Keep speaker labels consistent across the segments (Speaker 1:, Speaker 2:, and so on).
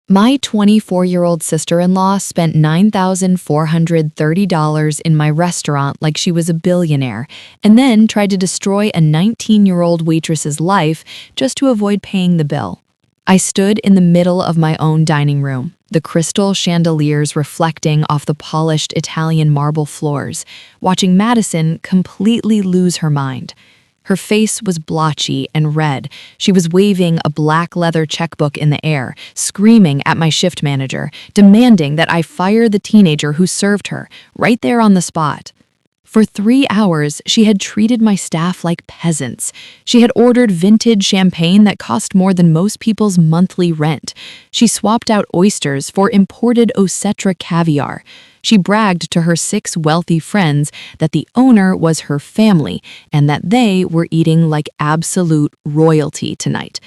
Speaker 1: My 24-year-old sister-in-law spent $9,430 in my restaurant like she was a billionaire, and then tried to destroy a 19-year-old waitress's life just to avoid paying the bill. I stood in the middle of my own dining room, the crystal chandeliers reflecting off the polished Italian marble floors, watching Madison completely lose her mind. Her face was blotchy and red. She was waving a black leather checkbook in the air, screaming at my shift manager, demanding that I fire the teenager who served her, right there on the spot. For 3 hours, she had treated my staff like peasants. She had ordered vintage champagne that cost more than most people's monthly rent. She swapped out oysters for imported Osetra caviar. She bragged to her 6 wealthy friends that the owner was her family and that they were eating like absolute royalty tonight.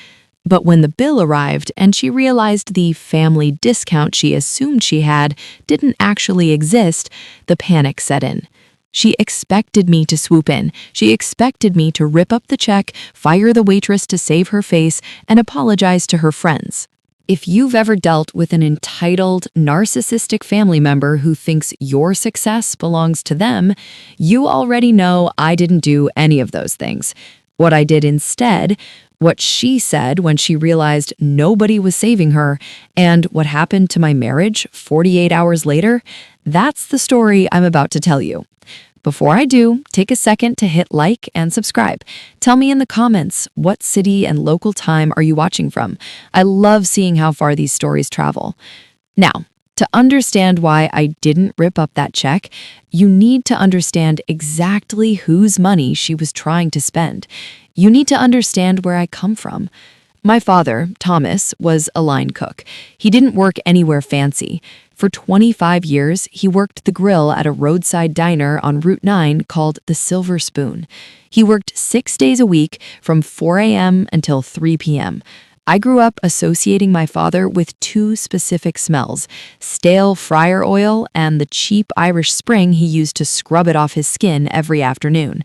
Speaker 1: But when the bill arrived and she realized the family discount she assumed she had didn't actually exist, the panic set in. She expected me to swoop in. She expected me to rip up the check, fire the waitress to save her face, and apologize to her friends. If you've ever dealt with an entitled, narcissistic family member who thinks your success belongs to them, you already know I didn't do any of those things. What I did instead, what she said when she realized nobody was saving her, and what happened to my marriage 48 hours later, that's the story I'm about to tell you. Before I do, take a second to hit like and subscribe. Tell me in the comments, what city and local time are you watching from? I love seeing how far these stories travel. Now, to understand why I didn't rip up that check, you need to understand exactly whose money she was trying to spend. You need to understand where I come from. My father, Thomas, was a line cook. He didn't work anywhere fancy. For 25 years, he worked the grill at a roadside diner on Route 9 called the Silver Spoon. He worked 6 days a week from 4 a.m. until 3 p.m. I grew up associating my father with 2 specific smells: stale fryer oil and the cheap Irish Spring he used to scrub it off his skin every afternoon.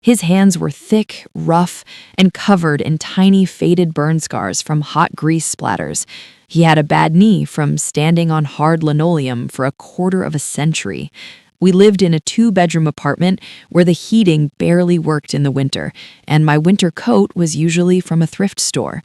Speaker 1: His hands were thick, rough, and covered in tiny faded burn scars from hot grease splatters. He had a bad knee from standing on hard linoleum for a quarter of a century. We lived in a 2-bedroom apartment where the heating barely worked in the winter, and my winter coat was usually from a thrift store.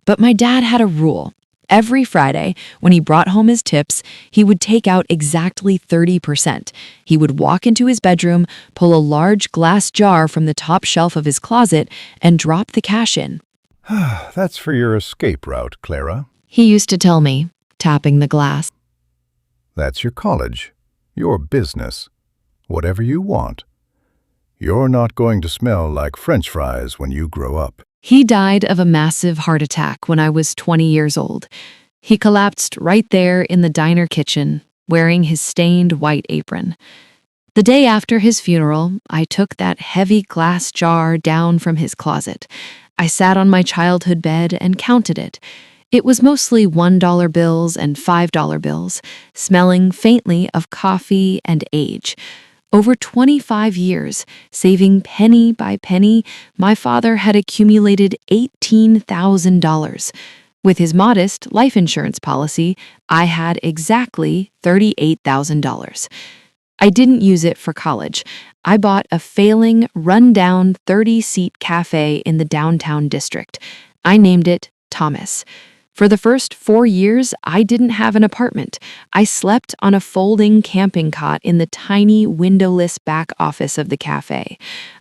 Speaker 1: But my dad had a rule. Every Friday, when he brought home his tips, he would take out exactly 30%. He would walk into his bedroom, pull a large glass jar from the top shelf of his closet, and drop the cash in.
Speaker 2: That's for your escape route, Clara.
Speaker 1: He used to tell me, tapping the glass.
Speaker 2: That's your college, your business, whatever you want. You're not going to smell like French fries when you grow up.
Speaker 1: He died of a massive heart attack when I was 20 years old. He collapsed right there in the diner kitchen, wearing his stained white apron. The day after his funeral, I took that heavy glass jar down from his closet. I sat on my childhood bed and counted it. It was mostly $1 bills and $5 bills, smelling faintly of coffee and age. Over 25 years, saving penny by penny, my father had accumulated $18,000. With his modest life insurance policy, I had exactly $38,000. I didn't use it for college. I bought a failing, run-down 30-seat cafe in the downtown district. I named it Thomas. For the first 4 years, I didn't have an apartment. I slept on a folding camping cot in the tiny, windowless back office of the cafe.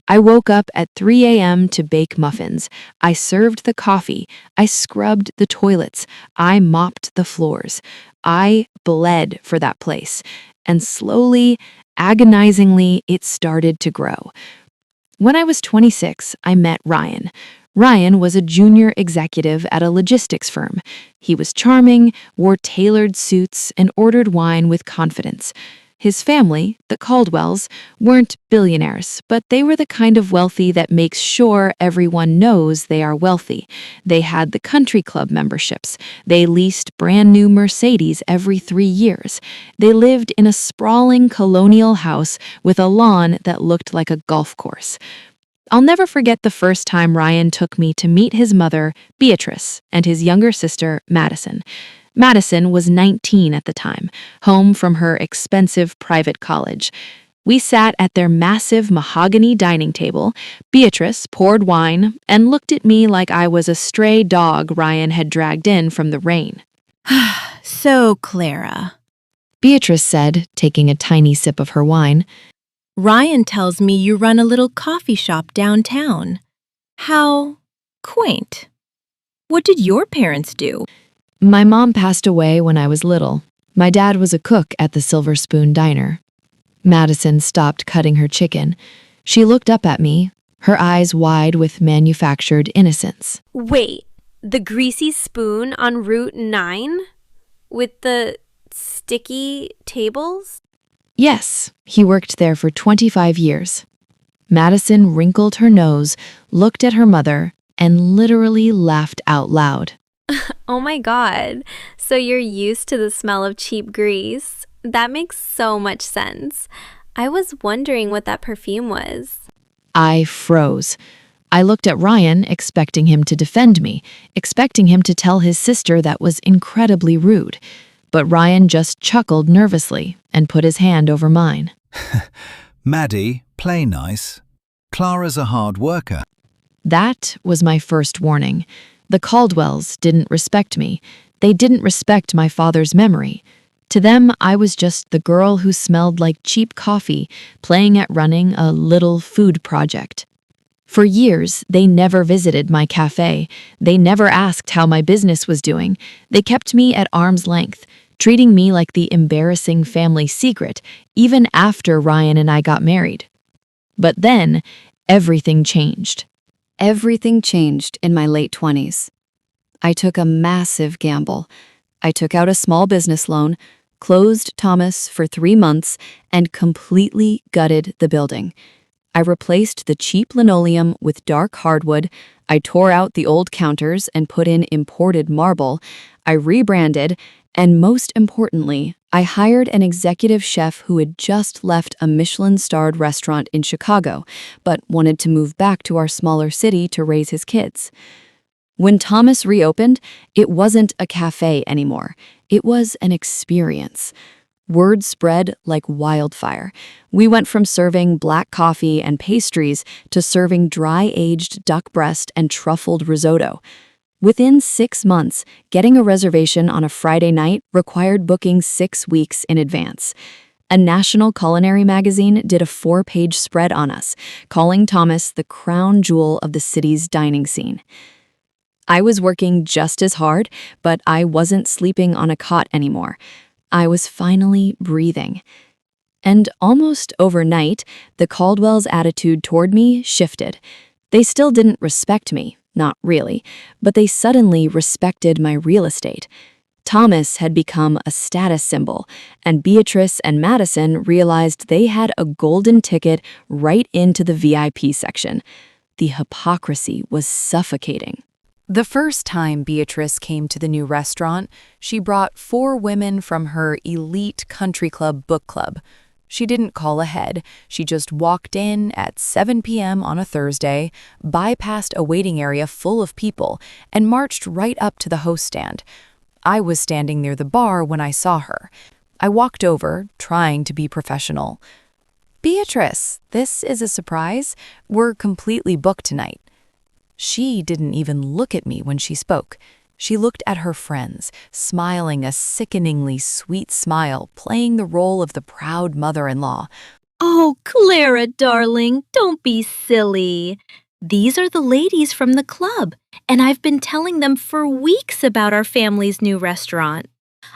Speaker 1: I woke up at 3 a.m. to bake muffins. I served the coffee. I scrubbed the toilets. I mopped the floors. I bled for that place. And slowly, agonizingly, it started to grow. When I was 26, I met Ryan. Ryan was a junior executive at a logistics firm. He was charming, wore tailored suits, and ordered wine with confidence. His family, the Caldwells, weren't billionaires, but they were the kind of wealthy that makes sure everyone knows they are wealthy. They had the country club memberships. They leased brand new Mercedes every 3 years. They lived in a sprawling colonial house with a lawn that looked like a golf course. I'll never forget the first time Ryan took me to meet his mother, Beatrice, and his younger sister, Madison. Madison was 19 at the time, home from her expensive private college. We sat at their massive mahogany dining table. Beatrice poured wine and looked at me like I was a stray dog Ryan had dragged in from the rain.
Speaker 3: So, Clara,
Speaker 1: Beatrice said, taking a tiny sip of her wine,
Speaker 3: Ryan tells me you run a little coffee shop downtown. How quaint. What did your parents do?
Speaker 1: My mom passed away when I was little. My dad was a cook at the Silver Spoon Diner. Madison stopped cutting her chicken. She looked up at me, her eyes wide with manufactured innocence.
Speaker 4: Wait, the greasy spoon on Route 9? With the sticky tables?
Speaker 1: Yes, he worked there for 25 years. Madison wrinkled her nose, looked at her mother, and literally laughed out loud.
Speaker 4: Oh my god, so you're used to the smell of cheap grease? That makes so much sense. I was wondering what that perfume was.
Speaker 1: I froze. I looked at Ryan, expecting him to defend me, expecting him to tell his sister that was incredibly rude. But Ryan just chuckled nervously and put his hand over mine.
Speaker 5: Maddie, play nice. Clara's a hard worker.
Speaker 1: That was my first warning. The Caldwells didn't respect me. They didn't respect my father's memory. To them, I was just the girl who smelled like cheap coffee, playing at running a little food project. For years, they never visited my cafe. They never asked how my business was doing. They kept me at arm's length, treating me like the embarrassing family secret, even after Ryan and I got married. But then, everything changed. Everything changed in my late 20s. I took a massive gamble. I took out a small business loan, closed Thomas for 3 months, and completely gutted the building. I replaced the cheap linoleum with dark hardwood. I tore out the old counters and put in imported marble. I rebranded, and most importantly, I hired an executive chef who had just left a Michelin-starred restaurant in Chicago, but wanted to move back to our smaller city to raise his kids. When Thomas reopened, it wasn't a cafe anymore. It was an experience. Word spread like wildfire. We went from serving black coffee and pastries to serving dry-aged duck breast and truffled risotto. Within 6 months, getting a reservation on a Friday night required booking 6 weeks in advance. A national culinary magazine did a 4-page spread on us, calling Thomas the crown jewel of the city's dining scene. I was working just as hard, but I wasn't sleeping on a cot anymore. I was finally breathing. And almost overnight, the Caldwells' attitude toward me shifted. They still didn't respect me, not really, but they suddenly respected my real estate. Thomas had become a status symbol, and Beatrice and Madison realized they had a golden ticket right into the VIP section. The hypocrisy was suffocating. The first time Beatrice came to the new restaurant, she brought 4 women from her elite country club book club. She didn't call ahead. She just walked in at 7 p.m. on a Thursday, bypassed a waiting area full of people, and marched right up to the host stand. I was standing near the bar when I saw her. I walked over, trying to be professional. "Beatrice, this is a surprise. We're completely booked tonight." She didn't even look at me when she spoke. She looked at her friends, smiling a sickeningly sweet smile, playing the role of the proud mother-in-law.
Speaker 3: Oh, Clara, darling, don't be silly. These are the ladies from the club, and I've been telling them for weeks about our family's new restaurant.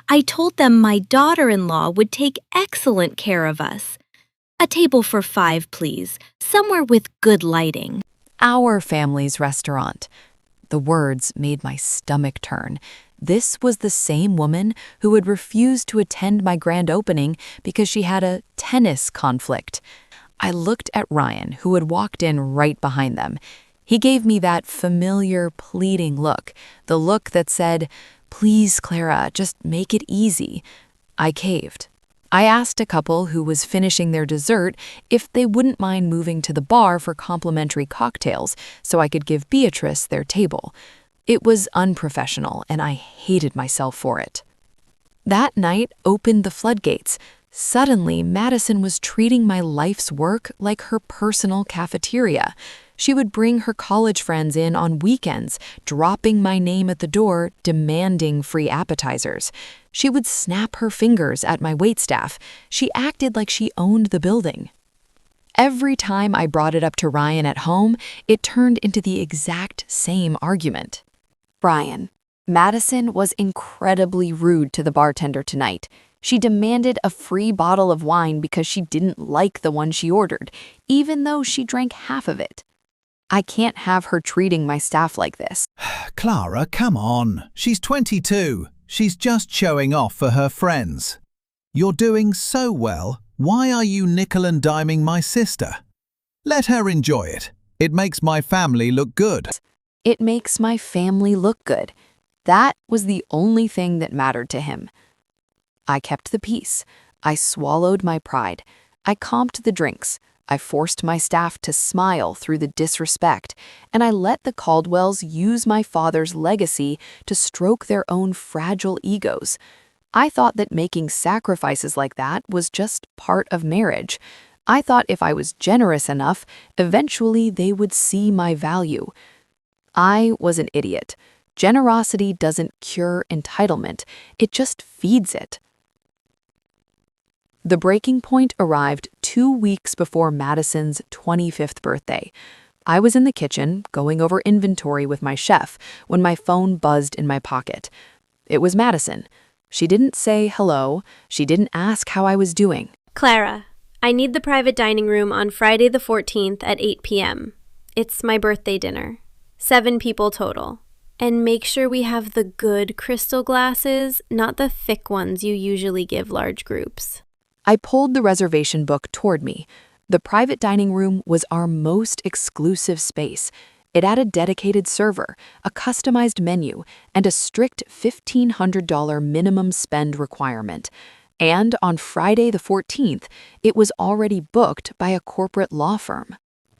Speaker 3: I told them my daughter-in-law would take excellent care of us. A table for 5, please, somewhere with good lighting.
Speaker 1: Our family's restaurant. The words made my stomach turn. This was the same woman who had refused to attend my grand opening because she had a tennis conflict. I looked at Ryan, who had walked in right behind them. He gave me that familiar, pleading look, the look that said, "Please, Clara, just make it easy." I caved. I asked a couple who was finishing their dessert if they wouldn't mind moving to the bar for complimentary cocktails so I could give Beatrice their table. It was unprofessional, and I hated myself for it. That night opened the floodgates. Suddenly, Madison was treating my life's work like her personal cafeteria. She would bring her college friends in on weekends, dropping my name at the door, demanding free appetizers. She would snap her fingers at my waitstaff. She acted like she owned the building. Every time I brought it up to Ryan at home, it turned into the exact same argument. Ryan, Madison was incredibly rude to the bartender tonight. She demanded a free bottle of wine because she didn't like the one she ordered, even though she drank half of it. I can't have her treating my staff like this.
Speaker 5: Clara, come on. She's 22. She's just showing off for her friends. You're doing so well. Why are you nickel and diming my sister? Let her enjoy it. It makes my family look good.
Speaker 1: It makes my family look good. That was the only thing that mattered to him. I kept the peace. I swallowed my pride. I comped the drinks. I forced my staff to smile through the disrespect, and I let the Caldwells use my father's legacy to stroke their own fragile egos. I thought that making sacrifices like that was just part of marriage. I thought if I was generous enough, eventually they would see my value. I was an idiot. Generosity doesn't cure entitlement, it just feeds it. The breaking point arrived 2 weeks before Madison's 25th birthday. I was in the kitchen, going over inventory with my chef, when my phone buzzed in my pocket. It was Madison. She didn't say hello. She didn't ask how I was doing.
Speaker 4: Clara, I need the private dining room on Friday the 14th at 8 p.m. It's my birthday dinner. 7 people total. And make sure we have the good crystal glasses, not the thick ones you usually give large groups.
Speaker 1: I pulled the reservation book toward me. The private dining room was our most exclusive space. It had a dedicated server, a customized menu, and a strict $1,500 minimum spend requirement. And on Friday the 14th, it was already booked by a corporate law firm.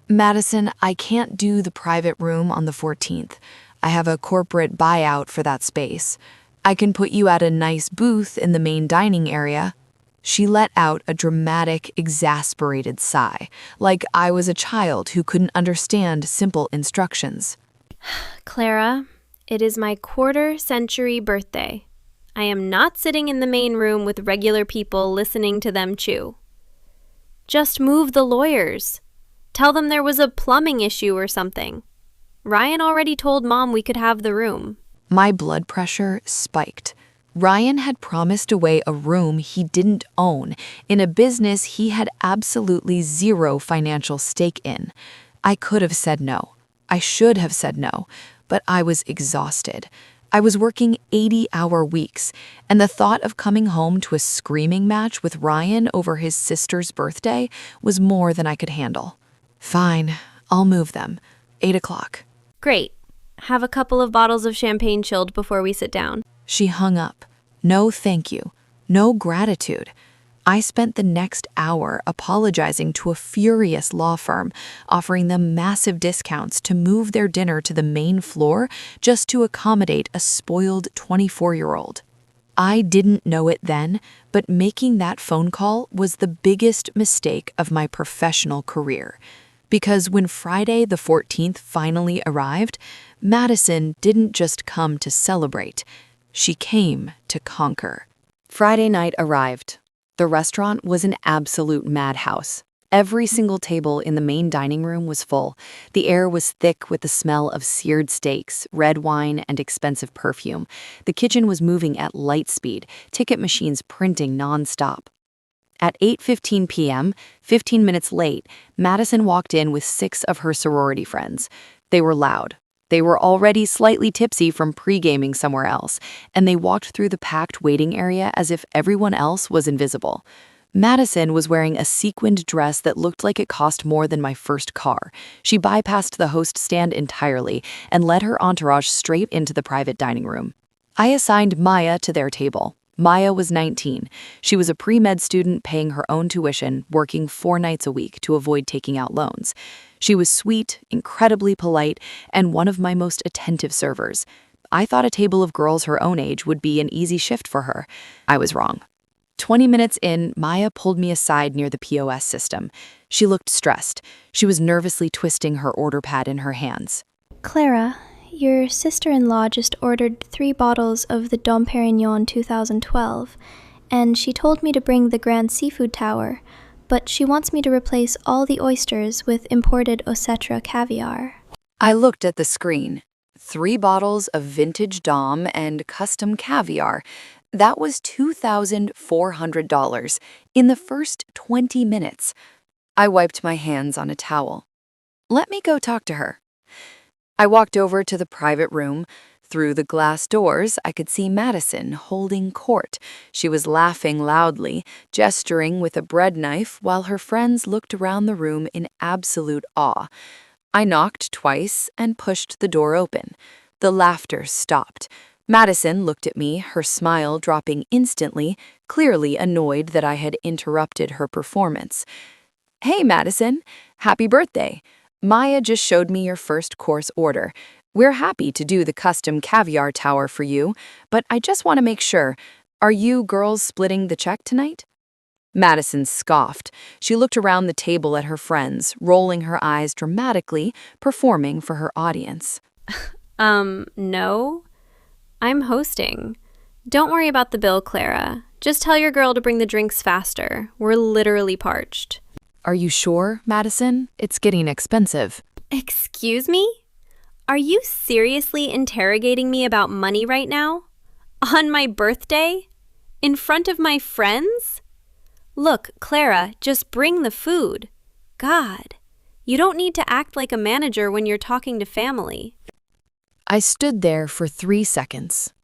Speaker 1: Madison, I can't do the private room on the 14th. I have a corporate buyout for that space. I can put you at a nice booth in the main dining area. She let out a dramatic, exasperated sigh, like I was a child who couldn't understand simple instructions.
Speaker 4: Clara, it is my quarter-century birthday. I am not sitting in the main room with regular people listening to them chew. Just move the lawyers. Tell them there was a plumbing issue or something. Ryan already told Mom we could have the room.
Speaker 1: My blood pressure spiked. Ryan had promised away a room he didn't own in a business he had absolutely zero financial stake in. I could have said no. I should have said no, but I was exhausted. I was working 80-hour weeks, and the thought of coming home to a screaming match with Ryan over his sister's birthday was more than I could handle. Fine, I'll move them. 8 o'clock.
Speaker 4: Great. Have a couple of bottles of champagne chilled before we sit down.
Speaker 1: She hung up. No thank you. No gratitude. I spent the next hour apologizing to a furious law firm, offering them massive discounts to move their dinner to the main floor just to accommodate a spoiled 24-year-old. I didn't know it then, but making that phone call was the biggest mistake of my professional career. Because when Friday the 14th finally arrived, Madison didn't just come to celebrate. She came to conquer. Friday night arrived. The restaurant was an absolute madhouse. Every single table in the main dining room was full. The air was thick with the smell of seared steaks, red wine, and expensive perfume. The kitchen was moving at light speed, ticket machines printing non-stop. At 8:15 p.m., 15 minutes late, Madison walked in with 6 of her sorority friends. They were loud. They were already slightly tipsy from pre-gaming somewhere else, and they walked through the packed waiting area as if everyone else was invisible. Madison was wearing a sequined dress that looked like it cost more than my first car. She bypassed the host stand entirely and led her entourage straight into the private dining room. I assigned Maya to their table. Maya was 19. She was a pre-med student paying her own tuition, working 4 nights a week to avoid taking out loans. She was sweet, incredibly polite, and one of my most attentive servers. I thought a table of girls her own age would be an easy shift for her. I was wrong. 20 minutes in, Maya pulled me aside near the POS system. She looked stressed. She was nervously twisting her order pad in her hands.
Speaker 6: Clara, your sister-in-law just ordered 3 bottles of the Dom Perignon 2012, and she told me to bring the Grand Seafood Tower, but she wants me to replace all the oysters with imported Osetra caviar.
Speaker 1: I looked at the screen. 3 bottles of vintage Dom and custom caviar. That was $2,400 in the first 20 minutes. I wiped my hands on a towel. Let me go talk to her. I walked over to the private room. Through the glass doors, I could see Madison holding court. She was laughing loudly, gesturing with a bread knife while her friends looked around the room in absolute awe. I knocked twice and pushed the door open. The laughter stopped. Madison looked at me, her smile dropping instantly, clearly annoyed that I had interrupted her performance. "Hey, Madison. Happy birthday. Maya just showed me your first course order. We're happy to do the custom caviar tower for you, but I just want to make sure. Are you girls splitting the check tonight?" Madison scoffed. She looked around the table at her friends, rolling her eyes dramatically, performing for her audience.
Speaker 4: No. I'm hosting. Don't worry about the bill, Clara. Just tell your girl to bring the drinks faster. We're literally parched.
Speaker 1: "Are you sure, Madison? It's getting expensive."
Speaker 4: Excuse me? Are you seriously interrogating me about money right now? On my birthday? In front of my friends? Look, Clara, just bring the food. God, you don't need to act like a manager when you're talking to family.
Speaker 1: I stood there for 3 seconds.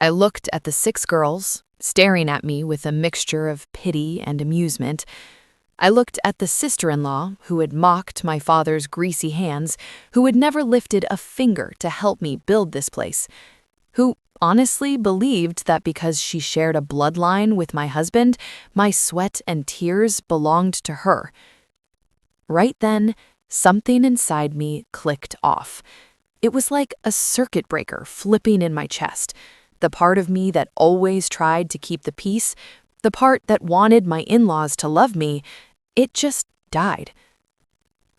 Speaker 1: I looked at the 6 girls, staring at me with a mixture of pity and amusement. I looked at the sister-in-law, who had mocked my father's greasy hands, who had never lifted a finger to help me build this place, who honestly believed that because she shared a bloodline with my husband, my sweat and tears belonged to her. Right then, something inside me clicked off. It was like a circuit breaker flipping in my chest. The part of me that always tried to keep the peace, the part that wanted my in-laws to love me, it just died.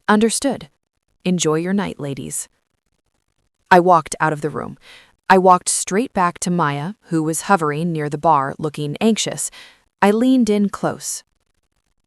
Speaker 1: Understood. Enjoy your night, ladies. I walked out of the room. I walked straight back to Maya, who was hovering near the bar, looking anxious. I leaned in close.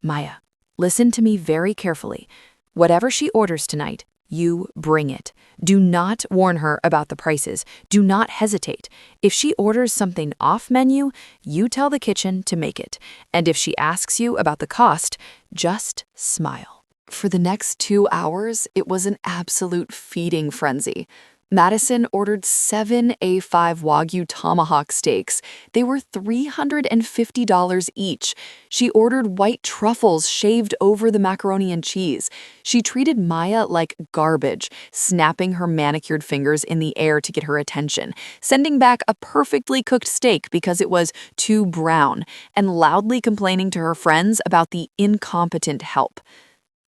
Speaker 1: "Maya, listen to me very carefully. Whatever she orders tonight, you bring it. Do not warn her about the prices. Do not hesitate. If she orders something off menu, you tell the kitchen to make it. And if she asks you about the cost, just smile." For the next 2 hours, it was an absolute feeding frenzy. Madison ordered 7 A5 Wagyu tomahawk steaks. They were $350 each. She ordered white truffles shaved over the macaroni and cheese. She treated Maya like garbage, snapping her manicured fingers in the air to get her attention, sending back a perfectly cooked steak because it was too brown, and loudly complaining to her friends about the incompetent help.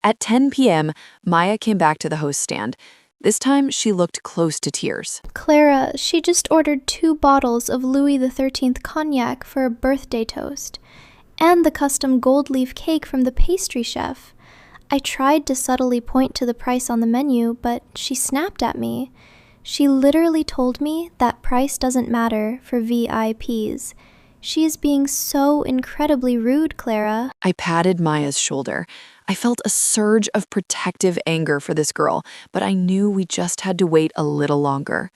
Speaker 1: At 10 p.m., Maya came back to the host stand. This time, she looked close to tears.
Speaker 6: Clara, she just ordered 2 bottles of Louis XIII cognac for a birthday toast, and the custom gold leaf cake from the pastry chef. I tried to subtly point to the price on the menu, but she snapped at me. She literally told me that price doesn't matter for VIPs. She is being so incredibly rude, Clara.
Speaker 1: I patted Maya's shoulder. I felt a surge of protective anger for this girl, but I knew we just had to wait a little longer.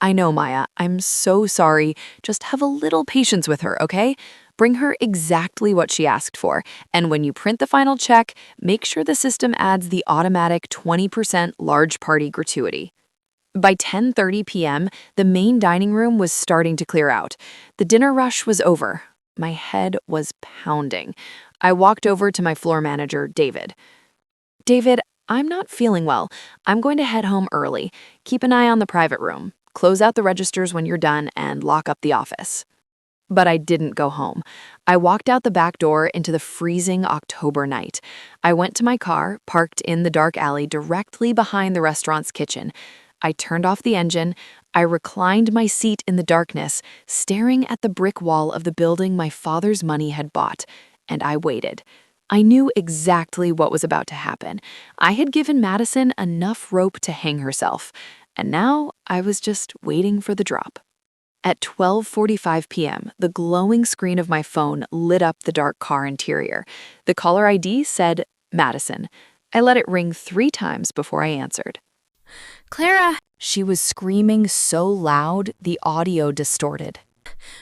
Speaker 1: "I know, Maya. I'm so sorry. Just have a little patience with her, okay? Bring her exactly what she asked for, and when you print the final check, make sure the system adds the automatic 20% large party gratuity." By 10:30 p.m., the main dining room was starting to clear out. The dinner rush was over. My head was pounding. I walked over to my floor manager, David. "David, I'm not feeling well. I'm going to head home early. Keep an eye on the private room. Close out the registers when you're done and lock up the office." But I didn't go home. I walked out the back door into the freezing October night. I went to my car, parked in the dark alley directly behind the restaurant's kitchen. I turned off the engine. I reclined my seat in the darkness, staring at the brick wall of the building my father's money had bought, and I waited. I knew exactly what was about to happen. I had given Madison enough rope to hang herself, and now I was just waiting for the drop. At 12:45 p.m., the glowing screen of my phone lit up the dark car interior. The caller ID said, Madison. I let it ring 3 times before I answered.
Speaker 4: Clara,
Speaker 1: She was screaming so loud, the audio distorted.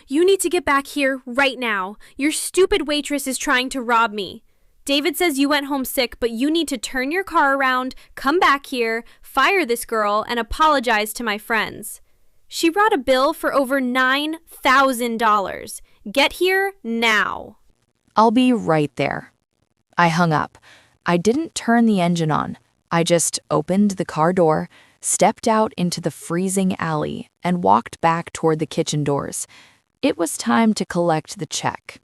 Speaker 4: you need to get back here right now. Your stupid waitress is trying to rob me. David says you went home sick, but you need to turn your car around, come back here, fire this girl, and apologize to my friends. She brought a bill for over $9,000. Get here now.
Speaker 1: I'll be right there. I hung up. I didn't turn the engine on. I just opened the car door, stepped out into the freezing alley, and walked back toward the kitchen doors. It was time to collect the check.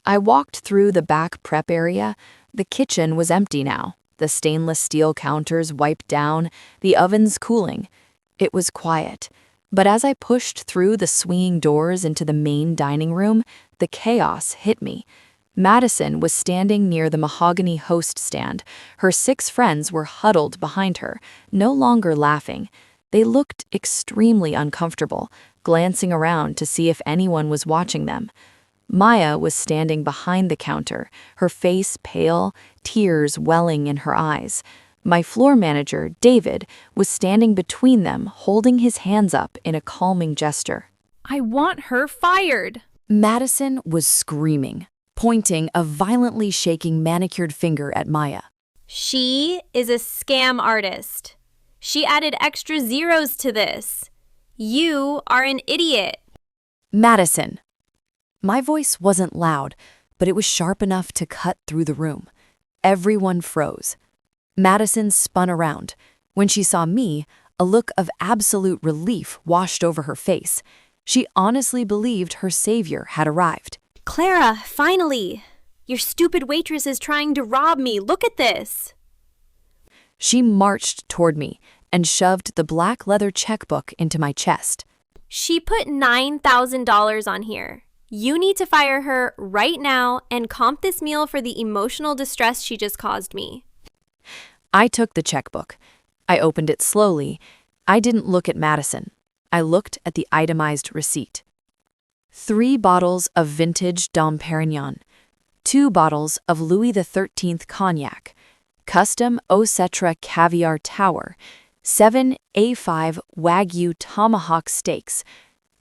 Speaker 1: I walked through the back prep area. The kitchen was empty now, the stainless steel counters wiped down, the ovens cooling. It was quiet. But as I pushed through the swinging doors into the main dining room, the chaos hit me. Madison was standing near the mahogany host stand. Her 6 friends were huddled behind her, no longer laughing. They looked extremely uncomfortable, glancing around to see if anyone was watching them. Maya was standing behind the counter, her face pale, tears welling in her eyes. My floor manager, David, was standing between them, holding his hands up in a calming gesture.
Speaker 4: I want her fired.
Speaker 1: Madison was screaming, pointing a violently shaking manicured finger at Maya.
Speaker 4: She is a scam artist. She added extra zeros to this. You are an idiot.
Speaker 1: Madison. My voice wasn't loud, but it was sharp enough to cut through the room. Everyone froze. Madison spun around. When she saw me, a look of absolute relief washed over her face. She honestly believed her savior had arrived.
Speaker 4: Clara, finally. Your stupid waitress is trying to rob me. Look at this.
Speaker 1: She marched toward me and shoved the black leather checkbook into my chest.
Speaker 4: She put $9,000 on here. You need to fire her right now and comp this meal for the emotional distress she just caused me.
Speaker 1: I took the checkbook. I opened it slowly. I didn't look at Madison. I looked at the itemized receipt. 3 bottles of vintage Dom Perignon, 2 bottles of Louis XIII cognac, custom Ocetra caviar tower, 7 A5 Wagyu tomahawk steaks,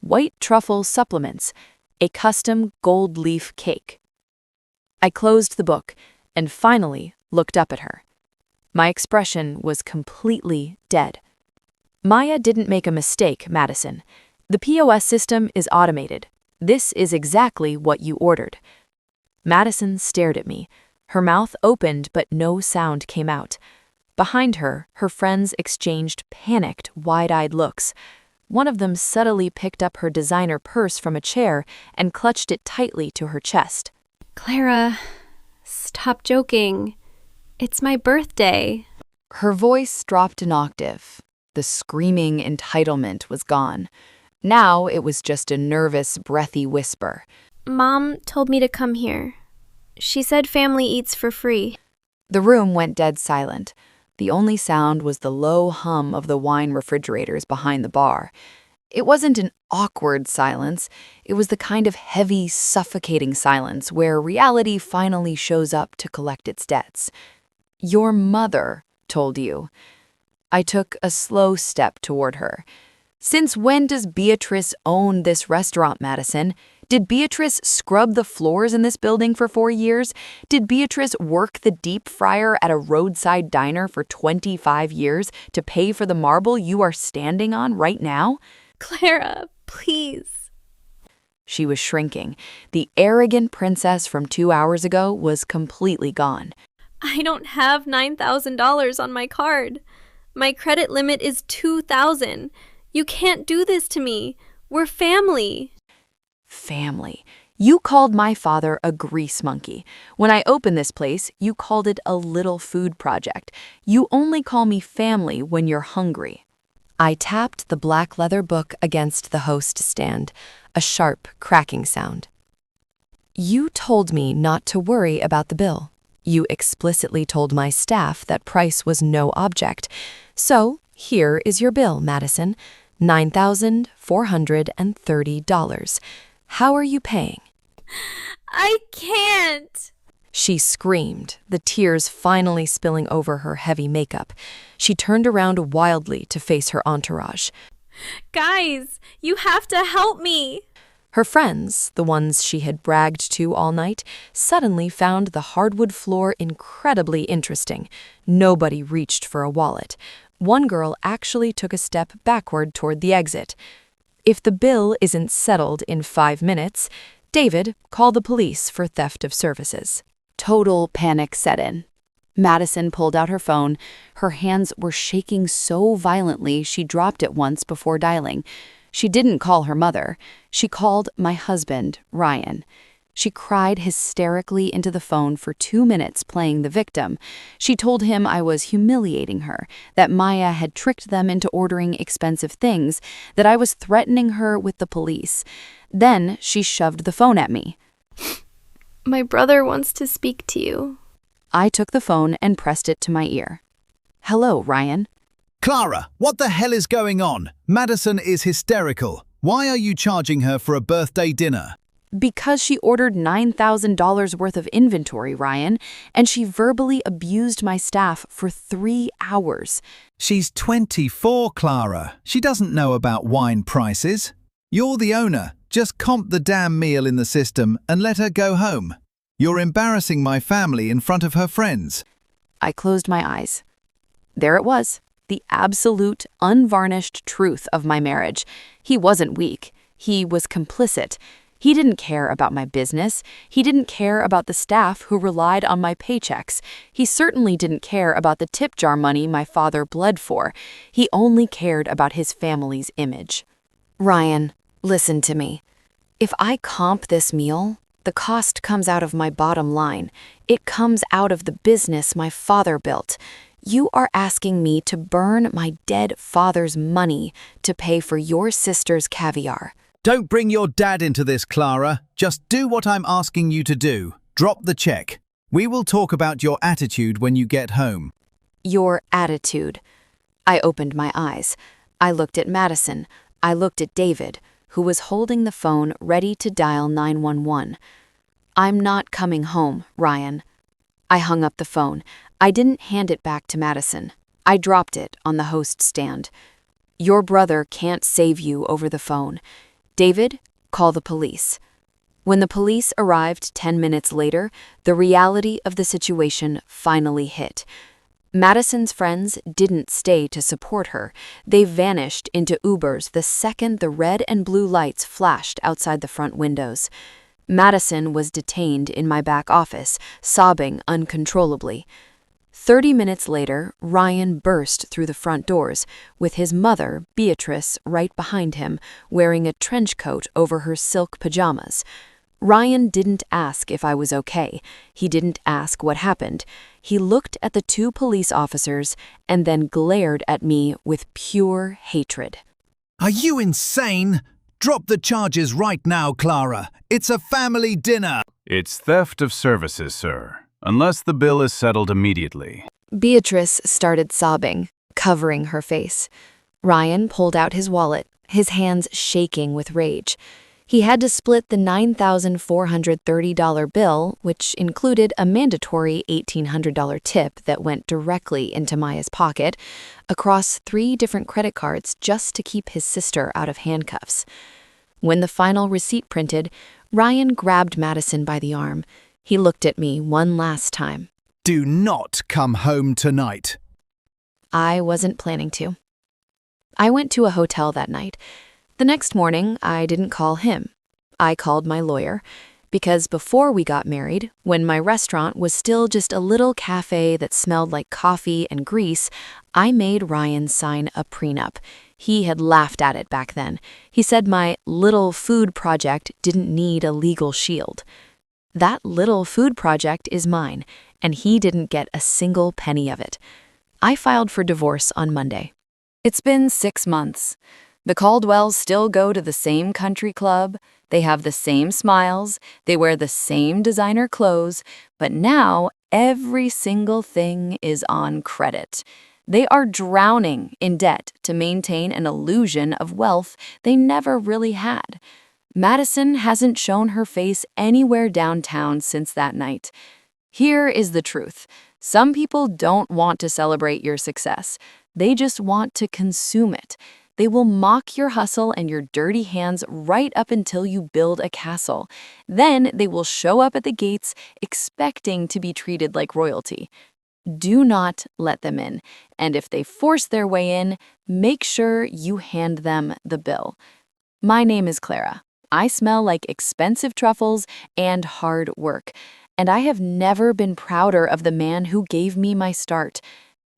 Speaker 1: white truffle supplements, a custom gold leaf cake. I closed the book and finally looked up at her. My expression was completely dead. Maya didn't make a mistake, Madison. The POS system is automated. This is exactly what you ordered. Madison stared at me. Her mouth opened, but no sound came out. Behind her, her friends exchanged panicked, wide-eyed looks. One of them subtly picked up her designer purse from a chair and clutched it tightly to her chest.
Speaker 4: Clara, stop joking. It's my birthday.
Speaker 1: Her voice dropped an octave. The screaming entitlement was gone. Now it was just a nervous, breathy whisper.
Speaker 4: Mom told me to come here. She said family eats for free.
Speaker 1: The room went dead silent. The only sound was the low hum of the wine refrigerators behind the bar. It wasn't an awkward silence. It was the kind of heavy, suffocating silence where reality finally shows up to collect its debts. Your mother told you. I took a slow step toward her. Since when does Beatrice own this restaurant, Madison? Did Beatrice scrub the floors in this building for 4 years? Did Beatrice work the deep fryer at a roadside diner for 25 years to pay for the marble you are standing on right now?
Speaker 4: Clara, please.
Speaker 1: She was shrinking. The arrogant princess from 2 hours ago was completely gone.
Speaker 4: I don't have $9,000 on my card. My credit limit is $2,000. You can't do this to me. We're family.
Speaker 1: Family. You called my father a grease monkey. When I opened this place, you called it a little food project. You only call me family when you're hungry. I tapped the black leather book against the host stand, a sharp, cracking sound. You told me not to worry about the bill. You explicitly told my staff that price was no object. So, here is your bill, Madison. $9,430. How are you paying?
Speaker 4: I can't.
Speaker 1: She screamed, the tears finally spilling over her heavy makeup. She turned around wildly to face her entourage.
Speaker 4: Guys, you have to help me.
Speaker 1: Her friends, the ones she had bragged to all night, suddenly found the hardwood floor incredibly interesting. Nobody reached for a wallet. One girl actually took a step backward toward the exit. If the bill isn't settled in 5 minutes, David, call the police for theft of services. Total panic set in. Madison pulled out her phone. Her hands were shaking so violently she dropped it once before dialing. She didn't call her mother. She called my husband, Ryan. She cried hysterically into the phone for 2 minutes playing the victim. She told him I was humiliating her, that Maya had tricked them into ordering expensive things, that I was threatening her with the police. Then she shoved the phone at me.
Speaker 6: My brother wants to speak to you.
Speaker 1: I took the phone and pressed it to my ear. Hello, Ryan.
Speaker 5: Clara, what the hell is going on? Madison is hysterical. Why are you charging her for a birthday dinner?
Speaker 1: Because she ordered $9,000 worth of inventory, Ryan, and she verbally abused my staff for 3 hours.
Speaker 5: She's 24, Clara. She doesn't know about wine prices. You're the owner. Just comp the damn meal in the system and let her go home. You're embarrassing my family in front of her friends.
Speaker 1: I closed my eyes. There it was, the absolute, unvarnished truth of my marriage. He wasn't weak. He was complicit. He didn't care about my business. He didn't care about the staff who relied on my paychecks. He certainly didn't care about the tip jar money my father bled for. He only cared about his family's image. Ryan, listen to me. If I comp this meal, the cost comes out of my bottom line. It comes out of the business my father built. You are asking me to burn my dead father's money to pay for your sister's caviar.
Speaker 5: Don't bring your dad into this, Clara. Just do what I'm asking you to do. Drop the check. We will talk about your attitude when you get home.
Speaker 1: Your attitude. I opened my eyes. I looked at Madison. I looked at David, who was holding the phone ready to dial 911. I'm not coming home, Ryan. I hung up the phone. I didn't hand it back to Madison. I dropped it on the host stand. Your brother can't save you over the phone. David, call the police. When the police arrived 10 minutes later, the reality of the situation finally hit. Madison's friends didn't stay to support her. They vanished into Ubers the second the red and blue lights flashed outside the front windows. Madison was detained in my back office, sobbing uncontrollably. 30 minutes later, Ryan burst through the front doors, with his mother, Beatrice, right behind him, wearing a trench coat over her silk pajamas. Ryan didn't ask if I was okay. He didn't ask what happened. He looked at the 2 police officers and then glared at me with pure hatred.
Speaker 5: Are you insane? Drop the charges right now, Clara. It's a family dinner.
Speaker 2: It's theft of services, sir, unless the bill is settled immediately.
Speaker 1: Beatrice started sobbing, covering her face. Ryan pulled out his wallet, his hands shaking with rage. He had to split the $9,430 bill, which included a mandatory $1,800 tip that went directly into Maya's pocket, across 3 different credit cards just to keep his sister out of handcuffs. When the final receipt printed, Ryan grabbed Madison by the arm. He looked at me one last time.
Speaker 5: Do not come home tonight.
Speaker 1: I wasn't planning to. I went to a hotel that night. The next morning, I didn't call him. I called my lawyer, because before we got married, when my restaurant was still just a little cafe that smelled like coffee and grease, I made Ryan sign a prenup. He had laughed at it back then. He said my little food project didn't need a legal shield. That little food project is mine, and he didn't get a single penny of it. I filed for divorce on Monday. It's been 6 months. The Caldwells still go to the same country club, they have the same smiles, they wear the same designer clothes, but now every single thing is on credit. They are drowning in debt to maintain an illusion of wealth they never really had. Madison hasn't shown her face anywhere downtown since that night. Here is the truth. Some people don't want to celebrate your success. They just want to consume it. They will mock your hustle and your dirty hands right up until you build a castle. Then they will show up at the gates expecting to be treated like royalty. Do not let them in. And if they force their way in, make sure you hand them the bill. My name is Clara. I smell like expensive truffles and hard work. And I have never been prouder of the man who gave me my start.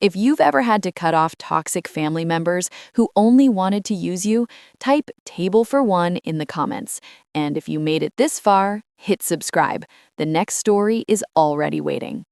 Speaker 1: If you've ever had to cut off toxic family members who only wanted to use you, type table for one in the comments. And if you made it this far, hit subscribe. The next story is already waiting.